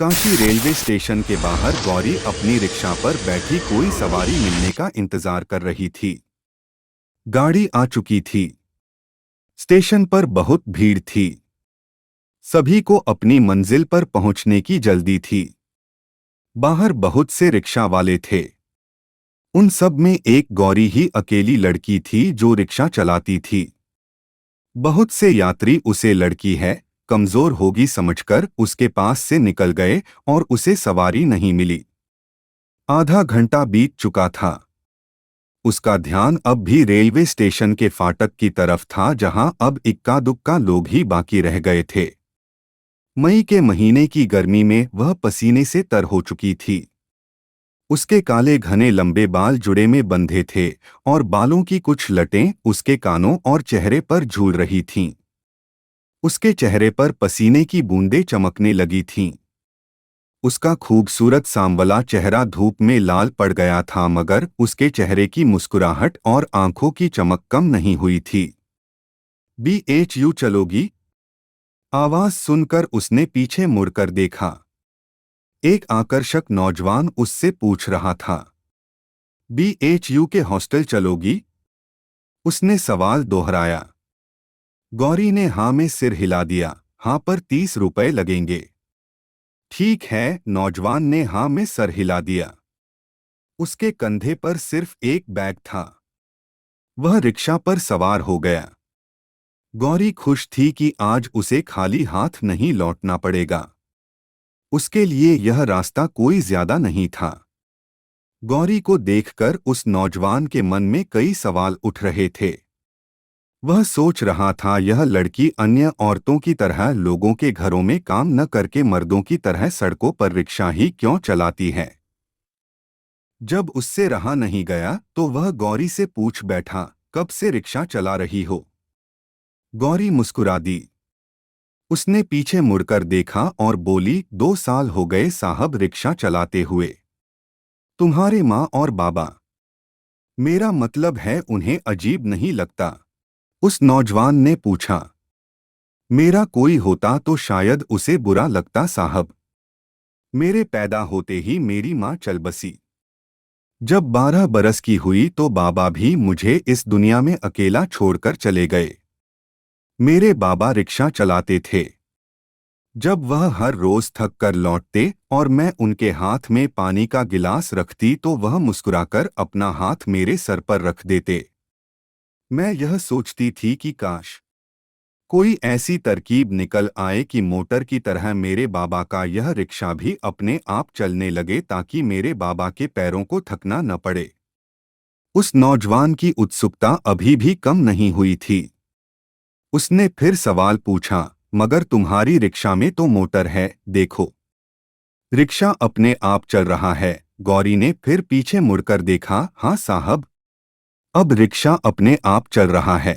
Kashi railway station के बाहर गौरी अपनी रिक्शा पर बैठी कोई सवारी मिलने का इंतजार कर रही थी। गाड़ी आ चुकी थी। स्टेशन पर बहुत भीड़ थी। सभी को अपनी मंजिल पर पहुंचने की जल्दी थी। बाहर बहुत से रिक्शा वाले थे। उन सब में एक गौरी ही अकेली लड़की थी जो रिक्शा चलाती थी। बहुत से यात्री उसे लड़की है, कमजोर होगी समझकर उसके पास से निकल गए और उसे सवारी नहीं मिली। आधा घंटा बीत चुका था। उसका ध्यान अब भी रेलवे स्टेशन के फाटक की तरफ था जहां अब इक्का दुक्का लोग ही बाकी रह गए थे। मई के महीने की गर्मी में वह पसीने से तर हो चुकी थी। उसके काले घने लंबे बाल जुड़े में बंधे थे और बालों की कुछ लटें उसके कानों और चेहरे पर झूल रही थीं। उसके चेहरे पर पसीने की बूंदें चमकने लगी थीं। उसका खूबसूरत सांवला चेहरा धूप में लाल पड़ गया था, मगर उसके चेहरे की मुस्कुराहट और आंखों की चमक कम नहीं हुई थी। BHU चलोगी? आवाज सुनकर उसने पीछे मुड़कर देखा। एक आकर्षक नौजवान उससे पूछ रहा था। BHU के हॉस्टल चलोगी? उसने सवाल दोहराया। गौरी ने हाँ में सिर हिला दिया। हाँ, पर 30 रुपए लगेंगे। ठीक है, नौजवान ने हाँ में सर हिला दिया। उसके कंधे पर सिर्फ एक बैग था। वह रिक्शा पर सवार हो गया। गौरी खुश थी कि आज उसे खाली हाथ नहीं लौटना पड़ेगा। उसके लिए यह रास्ता कोई ज्यादा नहीं था। गौरी को देखकर उस नौजवान के मन में कई सवाल उठ रहे थे। वह सोच रहा था, यह लड़की अन्य औरतों की तरह लोगों के घरों में काम न करके मर्दों की तरह सड़कों पर रिक्शा ही क्यों चलाती है। जब उससे रहा नहीं गया तो वह गौरी से पूछ बैठा, कब से रिक्शा चला रही हो? गौरी मुस्कुरा दी। उसने पीछे मुड़कर देखा और बोली, 2 साल हो गए साहब रिक्शा चलाते हुए। तुम्हारे माँ और बाबा? मेरा मतलब है, उन्हें अजीब नहीं लगता? उस नौजवान ने पूछा। मेरा कोई होता तो शायद उसे बुरा लगता साहब। मेरे पैदा होते ही मेरी माँ चल बसी। जब 12 बरस की हुई तो बाबा भी मुझे इस दुनिया में अकेला छोड़कर चले गए। मेरे बाबा रिक्शा चलाते थे। जब वह हर रोज थक कर लौटते और मैं उनके हाथ में पानी का गिलास रखती तो वह मुस्कुराकर अपना हाथ मेरे सर पर रख देते। मैं यह सोचती थी कि काश कोई ऐसी तरकीब निकल आए कि मोटर की तरह मेरे बाबा का यह रिक्शा भी अपने आप चलने लगे ताकि मेरे बाबा के पैरों को थकना न पड़े। उस नौजवान की उत्सुकता अभी भी कम नहीं हुई थी। उसने फिर सवाल पूछा, मगर तुम्हारी रिक्शा में तो मोटर है, देखो। रिक्शा अपने आप चल रहा है। गौरी ने फिर पीछे मुड़कर देखा। हाँ साहब, अब रिक्शा अपने आप चल रहा है।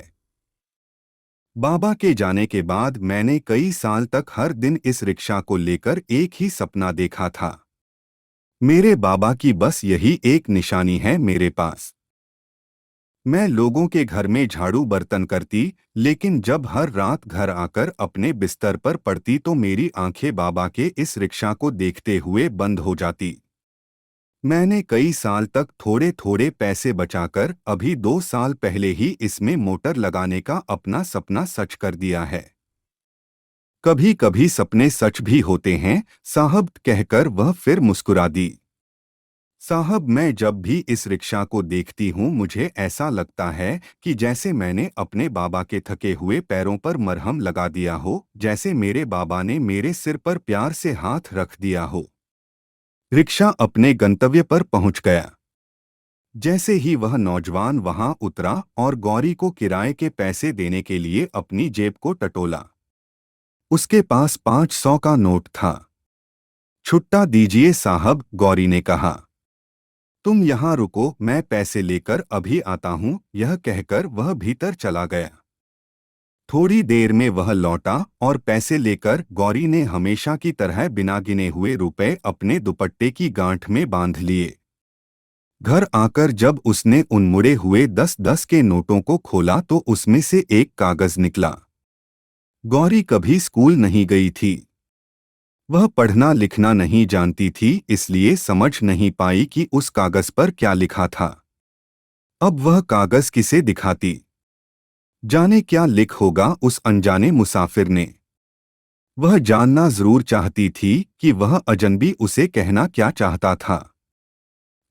बाबा के जाने के बाद मैंने कई साल तक हर दिन इस रिक्शा को लेकर एक ही सपना देखा था। मेरे बाबा की बस यही एक निशानी है मेरे पास। मैं लोगों के घर में झाड़ू बर्तन करती, लेकिन जब हर रात घर आकर अपने बिस्तर पर पड़ती तो मेरी आंखें बाबा के इस रिक्शा को देखते हुए बंद हो जाती। मैंने कई साल तक थोड़े थोड़े पैसे बचाकर अभी 2 साल पहले ही इसमें मोटर लगाने का अपना सपना सच कर दिया है। कभी कभी सपने सच भी होते हैं साहब, कहकर वह फिर मुस्कुरा दी। साहब, मैं जब भी इस रिक्शा को देखती हूँ मुझे ऐसा लगता है कि जैसे मैंने अपने बाबा के थके हुए पैरों पर मरहम लगा दिया हो, जैसे मेरे बाबा ने मेरे सिर पर प्यार से हाथ रख दिया हो। रिक्शा अपने गंतव्य पर पहुंच गया। जैसे ही वह नौजवान वहां उतरा और गौरी को किराए के पैसे देने के लिए अपनी जेब को टटोला। उसके पास 500 का नोट था। छुट्टा दीजिए साहब, गौरी ने कहा। तुम यहाँ रुको, मैं पैसे लेकर अभी आता हूँ, यह कहकर वह भीतर चला गया। थोड़ी देर में वह लौटा और पैसे लेकर गौरी ने हमेशा की तरह बिना गिने हुए रुपए अपने दुपट्टे की गांठ में बांध लिए। घर आकर जब उसने उन मुड़े हुए 10-10 के नोटों को खोला तो उसमें से एक कागज निकला। गौरी कभी स्कूल नहीं गई थी। वह पढ़ना लिखना नहीं जानती थी, इसलिए समझ नहीं पाई कि उस कागज पर क्या लिखा था। अब वह कागज किसे दिखाती? जाने क्या लिख होगा उस अनजाने मुसाफिर ने। वह जानना जरूर चाहती थी कि वह अजनबी उसे कहना क्या चाहता था।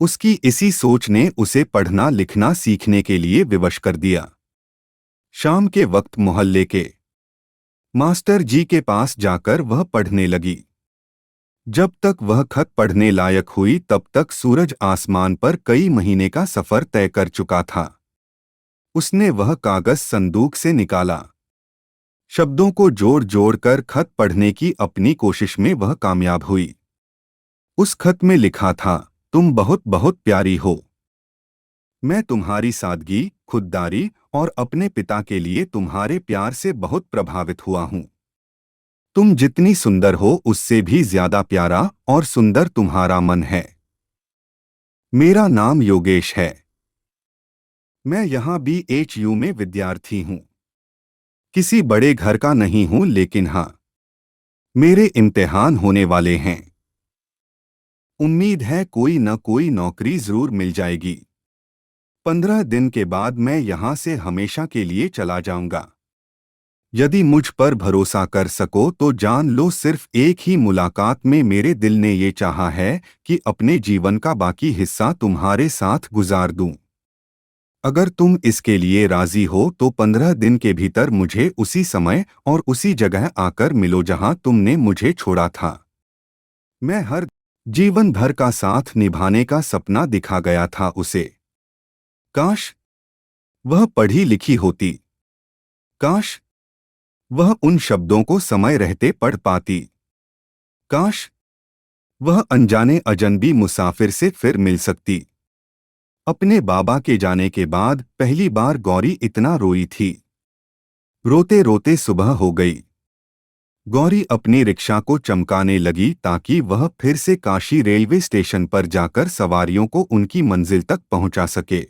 उसकी इसी सोच ने उसे पढ़ना लिखना सीखने के लिए विवश कर दिया। शाम के वक्त मोहल्ले के मास्टर जी के पास जाकर वह पढ़ने लगी। जब तक वह खत पढ़ने लायक हुई तब तक सूरज आसमान पर कई महीने का सफर तय कर चुका था। उसने वह कागज संदूक से निकाला। शब्दों को जोड़ जोड़ कर खत पढ़ने की अपनी कोशिश में वह कामयाब हुई। उस खत में लिखा था, तुम बहुत बहुत प्यारी हो। मैं तुम्हारी सादगी, खुददारी और अपने पिता के लिए तुम्हारे प्यार से बहुत प्रभावित हुआ हूँ। तुम जितनी सुंदर हो उससे भी ज्यादा प्यारा और सुंदर तुम्हारा मन है। मेरा नाम योगेश है। मैं यहाँ BHU में विद्यार्थी हूँ। किसी बड़े घर का नहीं हूँ, लेकिन हाँ, मेरे इम्तिहान होने वाले हैं। उम्मीद है कोई न कोई नौकरी जरूर मिल जाएगी। 15 दिन के बाद मैं यहाँ से हमेशा के लिए चला जाऊंगा। यदि मुझ पर भरोसा कर सको तो जान लो, सिर्फ एक ही मुलाकात में मेरे दिल ने ये चाहा है कि अपने जीवन का बाकी हिस्सा तुम्हारे साथ गुजार दूं। अगर तुम इसके लिए राजी हो तो 15 दिन के भीतर मुझे उसी समय और उसी जगह आकर मिलो जहां तुमने मुझे छोड़ा था। मैं हर जीवन भर का साथ निभाने का सपना दिखा गया था उसे। काश वह पढ़ी लिखी होती। काश वह उन शब्दों को समय रहते पढ़ पाती। काश वह अनजाने अजनबी मुसाफिर से फिर मिल सकती। अपने बाबा के जाने के बाद पहली बार गौरी इतना रोई थी। रोते रोते सुबह हो गई। गौरी अपनी रिक्शा को चमकाने लगी ताकि वह फिर से काशी रेलवे स्टेशन पर जाकर सवारियों को उनकी मंजिल तक पहुंचा सके।